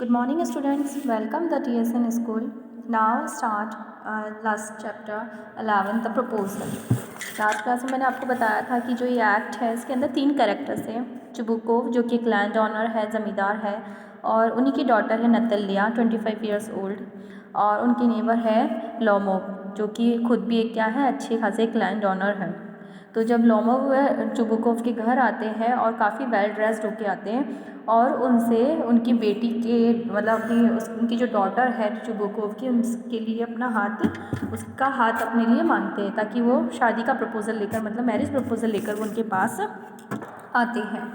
Good morning students, welcome the TSN school. Now start last chapter 11 the proposal. Last class में मैंने आपको बताया था कि जो ये एक्ट है इसके अंदर 3 कैरेक्टर्स हैं। चुबुकोव जो कि एक लैंड ऑनर है, ज़मींदार है, और उन्हीं की डॉटर है नतल्या 25 ईयर्स ओल्ड, और उनकी नेबर है लोमोव जो कि खुद भी एक क्या है, अच्छे खासे एक लैंड ऑनर है। तो जब लोमोव चुबुकोव के घर आते हैं और काफ़ी वेल ड्रेस्ड होके आते हैं और उनसे उनकी बेटी के मतलब उनकी जो डॉटर है चुबुकोव की, उसके लिए उसका हाथ अपने लिए मांगते हैं ताकि वो शादी का प्रपोज़ल लेकर, मतलब मैरिज प्रपोज़ल लेकर वो उनके पास आते हैं।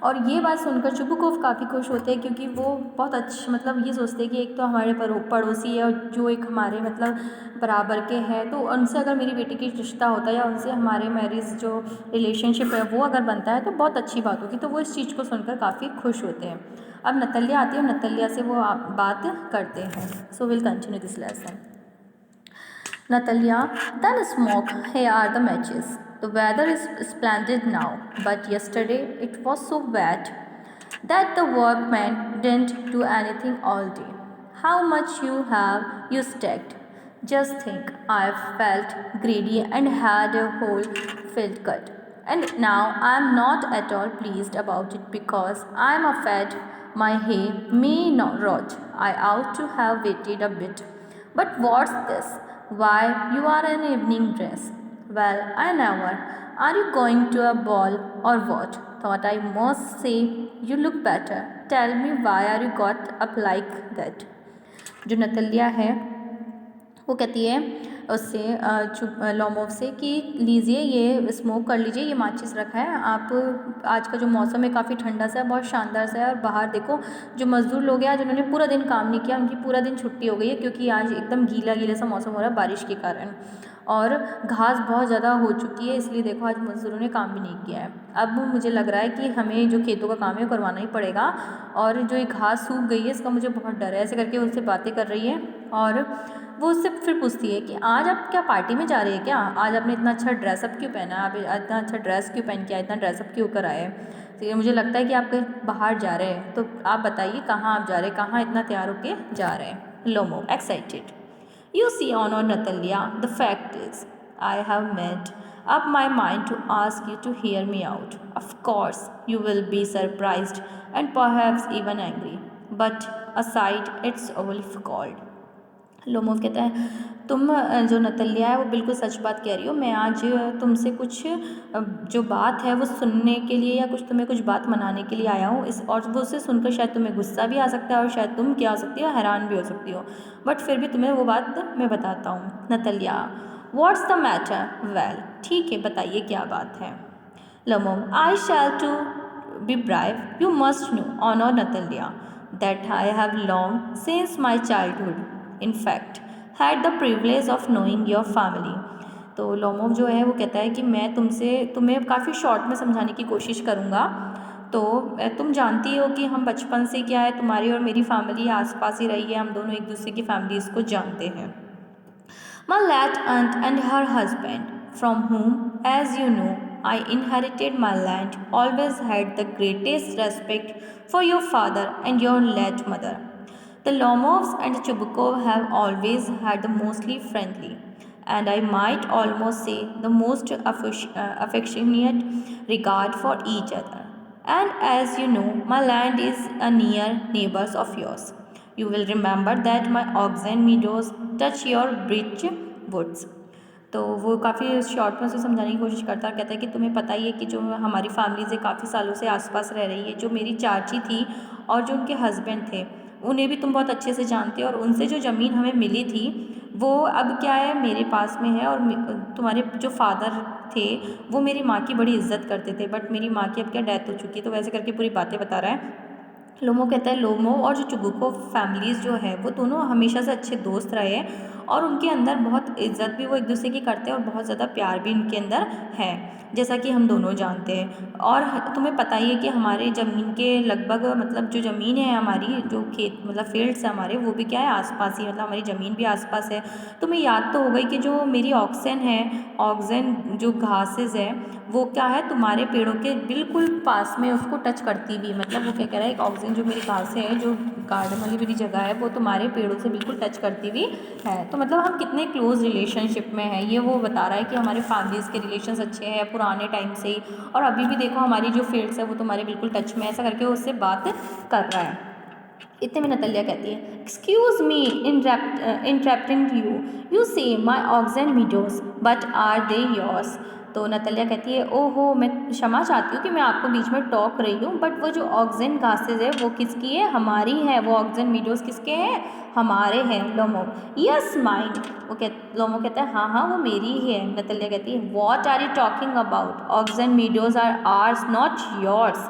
और ये बात सुनकर चुबुकोव काफ़ी खुश होते हैं क्योंकि वो बहुत अच्छे, मतलब ये सोचते हैं कि एक तो हमारे पड़ोसी है जो एक हमारे मतलब बराबर के हैं, तो उनसे अगर मेरी बेटी की रिश्ता होता है या उनसे हमारे मैरिज जो रिलेशनशिप है वो अगर बनता है तो बहुत अच्छी बात होगी। तो वो इस चीज़ को सुनकर काफ़ी खुश होते हैं। अब नतल्या आती है और नतल्या से वो बात करते हैं। So will continue this lesson. Natalia, then smoke. Here are the matches. The weather is splendid now, but yesterday it was so wet that the workmen didn't do anything all day. How much you stacked? Just think, I felt greedy and had a whole field cut. And now I am not at all pleased about it because I am afraid my hay may not rot. I ought to have waited a bit. But what's this? Why, you are in evening dress. Well, I never. Are you going to a ball or what? Thought I must say you look better. Tell me why are you got up like that? जो नतल्या है वो कहती है उससे Lomov से कि लीजिए, ये स्मोक कर लीजिए, ये माचिस रखा है आप। आज का जो मौसम है काफ़ी ठंडा सा है, बहुत शानदार सा है, और बाहर देखो जो मज़दूर लोग हैं आज उन्होंने पूरा दिन काम नहीं किया, उनकी पूरा दिन छुट्टी हो गई है क्योंकि आज एकदम गीला गीला सा मौसम हो रहा है बारिश के कारण, और घास बहुत ज़्यादा हो चुकी है, इसलिए देखो आज मज़दूरों ने काम भी नहीं किया है। अब मुझे लग रहा है कि हमें जो खेतों का काम है वो करवाना ही पड़ेगा, और जो ये घास सूख गई है इसका मुझे बहुत डर है। ऐसे करके उनसे बातें कर रही है और वो उससे फिर पूछती है कि आज आप क्या पार्टी में जा रहे हैं क्या? आज आपने इतना अच्छा ड्रेसअप क्यों पहना? आप इतना अच्छा ड्रेस क्यों पहन के आए, इतना ड्रेसअप क्यों कर आए? तो ये मुझे लगता है कि आप कहीं बाहर जा रहे हैं, तो आप बताइए कहाँ आप जा रहे हैं, कहाँ इतना तैयार होके जा रहे हैं? लोमो excited. You see, Honor Natalia, the fact is, I have made up my mind to ask you to hear me out. Of course, you will be surprised and perhaps even angry. But aside, it's all called. Lomov कहता है तुम जो नतल्या है वो बिल्कुल सच बात कह रही हो। मैं आज तुमसे कुछ जो बात है वो सुनने के लिए या तुम्हें कुछ बात मनाने के लिए आया हूँ। और वो उसे सुनकर शायद तुम्हें गुस्सा भी आ सकता है और शायद तुम क्या हो सकती हो, हैरान भी हो सकती हो, बट फिर भी तुम्हें वो बात मैं बताता हूँ। Natalya, what's the matter? Well, ठीक है, बताइए क्या बात है? Lomov, I shall to be brave, you must know honour Natalya that I have long since my childhood, in fact, had the privilege of knowing your family. तो Lomov जो है वो कहता है कि मैं तुम्हें काफ़ी शॉर्ट में समझाने की कोशिश करूँगा। तो तुम जानती हो कि हम बचपन से क्या है, तुम्हारी और मेरी फैमिली आसपास ही रही है, हम दोनों एक दूसरे की फैमिलीज़ को जानते हैं। My late aunt and her husband, from whom, as you know, I inherited my land, always had the greatest respect for your father and your late mother. The Lomovs and Chubukov have always had the mostly friendly, and I might almost say the most affectionate regard for each other. And as you know, my land is a near neighbors of yours. You will remember that my oxen meadows touch your bridge woods. तो वो काफ़ी short में उसे समझाने की कोशिश करता है, कहता है कि तुम्हें पता ही है कि जो हमारी फैमिली से काफ़ी सालों से आसपास रह रही है, जो मेरी चाची थी और जो उनके हस्बैंड थे, उन्हें भी तुम बहुत अच्छे से जानते हो, और उनसे जो ज़मीन हमें मिली थी वो अब क्या है मेरे पास में है, और तुम्हारे जो फादर थे वो मेरी माँ की बड़ी इज्जत करते थे, बट मेरी माँ की अब क्या डेथ हो चुकी है। तो वैसे करके पूरी बातें बता रहा है। लोमो कहता है लोमो और जो चुबुको फैमिलीज़ जो है वो दोनों हमेशा से अच्छे दोस्त रहे हैं, और उनके अंदर बहुत इज्जत भी वो एक दूसरे की करते हैं और बहुत ज़्यादा प्यार भी उनके अंदर है, जैसा कि हम दोनों जानते हैं। और तुम्हें पता ही है कि हमारे ज़मीन के लगभग मतलब जो ज़मीन है हमारी, जो खेत मतलब फील्ड्स है हमारे, वो भी क्या है आसपास ही, मतलब हमारी ज़मीन भी आसपास है। तुम्हें याद तो होगा कि जो मेरी ऑक्सन है, ऑक्सन जो घासेस है वो क्या है तुम्हारे पेड़ों के बिल्कुल पास में उसको टच करती भी, मतलब वो क्या कह रहा है ऑक्सीजन जो मेरी घासें है, जो गार्डन वाली मेरी जगह है, वो तुम्हारे पेड़ों से बिल्कुल टच करती भी है। तो मतलब हम कितने क्लोज रिलेशनशिप में हैं, ये वो बता रहा है कि हमारे फैमिलीज़ के रिलेशंस अच्छे हैं पुराने टाइम से ही, और अभी भी देखो हमारी जो फील्ड्स है वो तुम्हारे बिल्कुल टच में, ऐसा करके वो उससे बात कर रहा है। इतने में नतल्या कहती है, excuse me interrupting you say my Oxen Meadows but are they yours. तो नतल्या कहती है, ओहो मैं क्षमा चाहती हूँ कि मैं आपको बीच में टॉक रही हूँ, बट वो जो ऑक्सन घासेज है वो किसकी है, हमारी है। वो ऑक्सन मीडोज किसके हैं, हमारे हैं। लोमो, यस माइंड। लोमो कहता है हाँ हाँ वो मेरी ही है। नतल्या कहती है, what are you talking about, Oxen Meadows are ours not yours.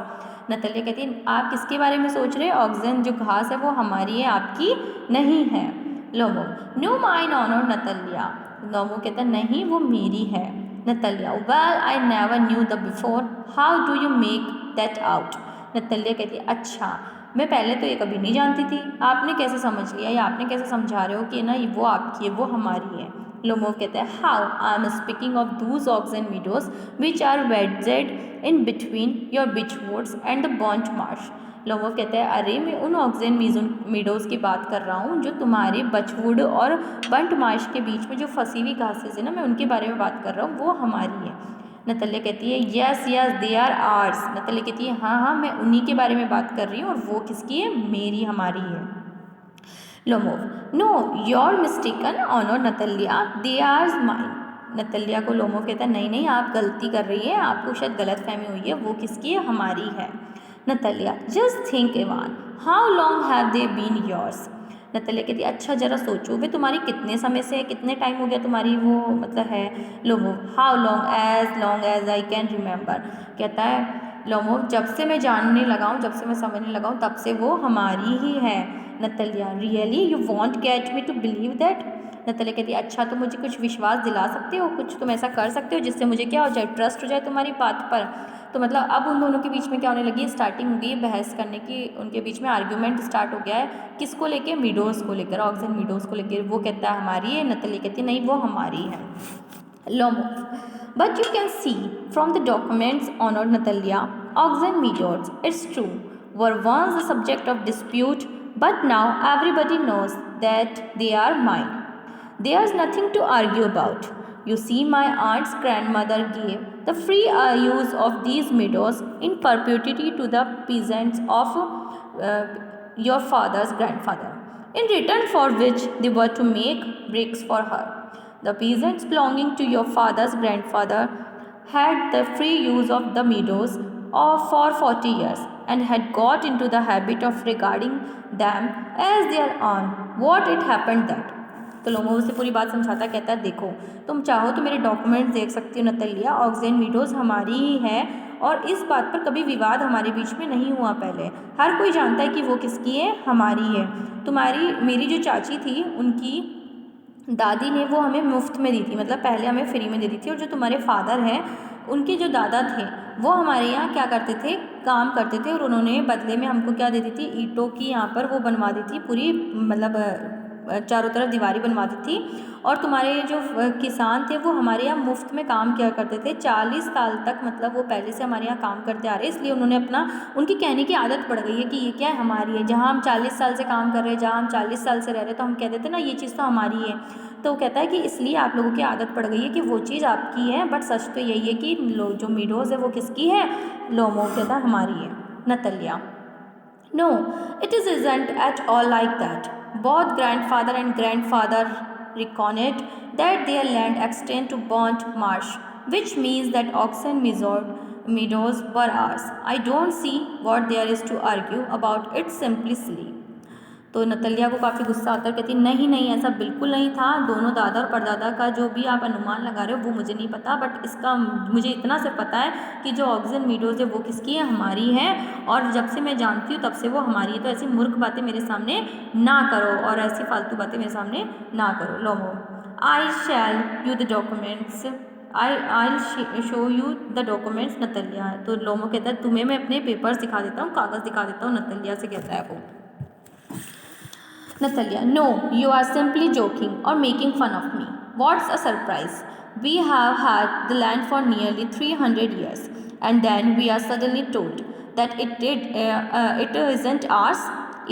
Natalya कहती है आप किसके बारे में सोच रहे हैं, ऑक्सन जो घास है वो हमारी है, आपकी नहीं है। लोमो, नो माइन ऑनर नतल्या। लोमो कहता है नहीं वो मेरी है। नतल्या, well I never knew the before, how do you make that out. नतल्या कहती है अच्छा मैं पहले तो ये कभी नहीं जानती थी, आपने कैसे समझ लिया या आपने कैसे समझा रहे हो कि ना वो आपकी है वो हमारी है। लोमो कहता है how, I am speaking of those Oxen Meadows which are wedged in between your birchwoods and the Burnt Marsh. Lomov कहता है अरे मैं उन ऑक्सन मीडोज़ की बात कर रहा हूँ जो तुम्हारे बचवुड और बंट मार्श के बीच में जो फंसी हुई घासेज है ना, मैं उनके बारे में बात कर रहा हूँ, वो हमारी है। नतल्या कहती है yes yes they are ours. Natalya कहती है हाँ हाँ मैं उन्हीं के बारे में बात कर रही हूँ और वो किसकी है, मेरी, हमारी है। Lomov, no you're mistaken honour Natalya, they are mine. Natalya को लोमोव कहता है नहीं नहीं आप गलती कर रही है, आपको शायद गलत फहमी हुई है, वो किसकी है, हमारी है। Natalya, just think Ivan, how long have they been yours. Natalya कहती है अच्छा जरा सोचो वे तुम्हारी कितने समय से, कितने टाइम हो गया तुम्हारी वो मतलब है। Lomov, how long as I can remember. कहता है लोमोव जब से मैं जानने लगा हूँ, जब से मैं समझने लगा हूँ तब से वो हमारी ही है। Natalya, really you want get me to believe that. Natalya कहती है अच्छा तो मुझे कुछ विश्वास दिला सकते हो, कुछ तुम ऐसा कर सकते हो जिससे मुझे क्या हो जाए, ट्रस्ट हो जाए तुम्हारी बात पर। तो मतलब अब उन दोनों के बीच में क्या होने लगी है, स्टार्टिंग हो गई है बहस करने की, उनके बीच में आर्ग्यूमेंट स्टार्ट हो गया है। किसको लेके, मीडोज़ को लेकर, ऑक्सन मीडोज़ को लेकर। वो कहता है हमारी है, नतल्या कहती है नहीं वो हमारी है। Lomov, but you can see from the documents, honored Natalia, oxen meadows, it's true, were once the subject of dispute, but now everybody knows that they are mine. There's nothing to argue about. You see, my aunt's grandmother gave the free use of these meadows in perpetuity to the peasants of your father's grandfather, in return for which they were to make bricks for her. The peasants belonging to your father's grandfather had the free use of the meadows for 40 years and had got into the habit of regarding them as their own. What it happened that? तो Lomov से पूरी बात समझाता कहता है देखो तुम चाहो तो मेरे डॉक्यूमेंट्स देख सकती हो नतल्या, ऑक्सन मीडोज़ हमारी ही है और इस बात पर कभी विवाद हमारे बीच में नहीं हुआ पहले, हर कोई जानता है कि वो किसकी है, हमारी है। तुम्हारी मेरी जो चाची थी उनकी दादी ने वो हमें मुफ्त में दी थी, मतलब पहले हमें फ्री में दे दी थी, और जो तुम्हारे फादर हैं उनके जो दादा थे वो हमारे यहाँ क्या करते थे, काम करते थे, और उन्होंने बदले में हमको क्या दे दी थी, ईंटों की यहाँ पर वो बनवा दी थी पूरी, मतलब चारों तरफ दीवारी बनवा दी थी। और तुम्हारे जो किसान थे वो हमारे यहाँ मुफ्त में काम किया करते थे 40 साल तक, मतलब वो पहले से हमारे यहाँ काम करते आ रहे हैं, इसलिए उन्होंने अपना, उनकी कहने की आदत पड़ गई है कि ये क्या है, हमारी है। जहाँ हम 40 साल से काम कर रहे हैं, जहाँ हम 40 साल से रह रहे हैं, तो हम कहते थे ना ये चीज़ तो हमारी है। तो कहता है कि इसलिए आप लोगों की आदत पड़ गई है कि वो चीज़ आपकी है, बट सच तो यही है कि जो मीडोज़ है वो किसकी है, लोमोव कहता है हमारी है। नतल्या, no, it isn't at all like that. Both grandfather and grandfather reckoned that their land extended to Bont Marsh, which means that oxen meadows were ours. I don't see what there is to argue about it simply silly. तो नतलिया को काफ़ी गुस्सा आता है, कहती नहीं नहीं ऐसा बिल्कुल नहीं था, दोनों दादा और परदादा का जो भी आप अनुमान लगा रहे हो वो मुझे नहीं पता, बट इसका मुझे इतना सिर्फ पता है कि जो ऑक्सीजन मीडोज है वो किसकी है, हमारी है, और जब से मैं जानती हूँ तब से वो हमारी है। तो ऐसी मूर्ख बातें मेरे सामने ना करो और ऐसी फालतू बातें मेरे सामने ना करो। Lomov, I shall you the documents, I show you the documents Natalya. तो लोमो कहता है तुम्हें मैं अपने पेपर्स दिखा देता हूँ, कागज़ दिखा देता हूँ, नतलिया से कहता है वो। Natalia, no, you are simply joking or making fun of me. What's a surprise? We have had the land for nearly 300 years, and then we are suddenly told that it isn't ours.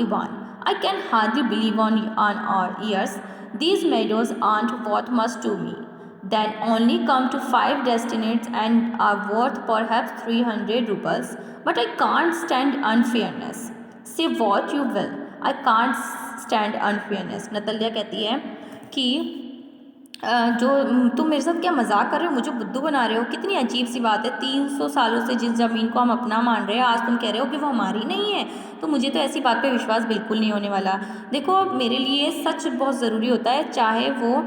Ivan, I can hardly believe on our ears. These meadows aren't worth much to me. Then only come to 5 destinates and are worth perhaps 300 rubles. But I can't stand unfairness. Say what you will, I can't stand unfairness. Nathia कहती है कि जो तुम मेरे साथ क्या मजाक कर रहे हो, मुझे बुद्धू बना रहे हो, कितनी अजीब सी बात है, 300 सालों से जिस ज़मीन को हम अपना मान रहे हैं आज तुम कह रहे हो कि वो हमारी नहीं है। तो मुझे तो ऐसी बात पे विश्वास बिल्कुल नहीं होने वाला। देखो मेरे लिए सच बहुत ज़रूरी होता है, चाहे वो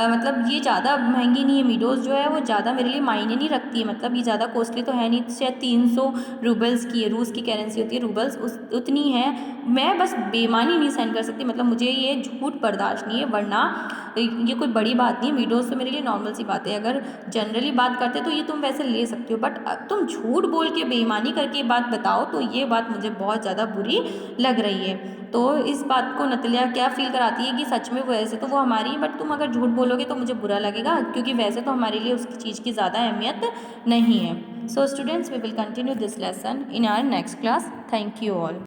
मतलब ये ज़्यादा महंगी नहीं है, मीडोज़ जो है वो ज़्यादा मेरे लिए मायने नहीं रखती है, मतलब ये ज़्यादा कॉस्टली तो है नहीं, शायद 300 रूबल्स की है, रूस की करेंसी होती है रूबल्स, उतनी है। मैं बस बेईमानी नहीं सहन कर सकती, मतलब मुझे ये झूठ बर्दाश्त नहीं है, वरना ये कोई बड़ी बात नहीं है, वीडियोस तो मेरे लिए नॉर्मल सी बात है, अगर जनरली बात करते तो ये तुम वैसे ले सकते हो, बट तुम झूठ बोल के बेईमानी करके बात बताओ तो ये बात मुझे बहुत ज़्यादा बुरी लग रही है। तो इस बात को नतलिया क्या फील कराती है कि सच में वैसे तो वो हमारी है, बट तुम अगर झूठ बोलोगे तो मुझे बुरा लगेगा, क्योंकि वैसे तो हमारे लिए उस चीज़ की ज़्यादा अहमियत नहीं है। So students, we will continue this lesson in our next class. Thank you all.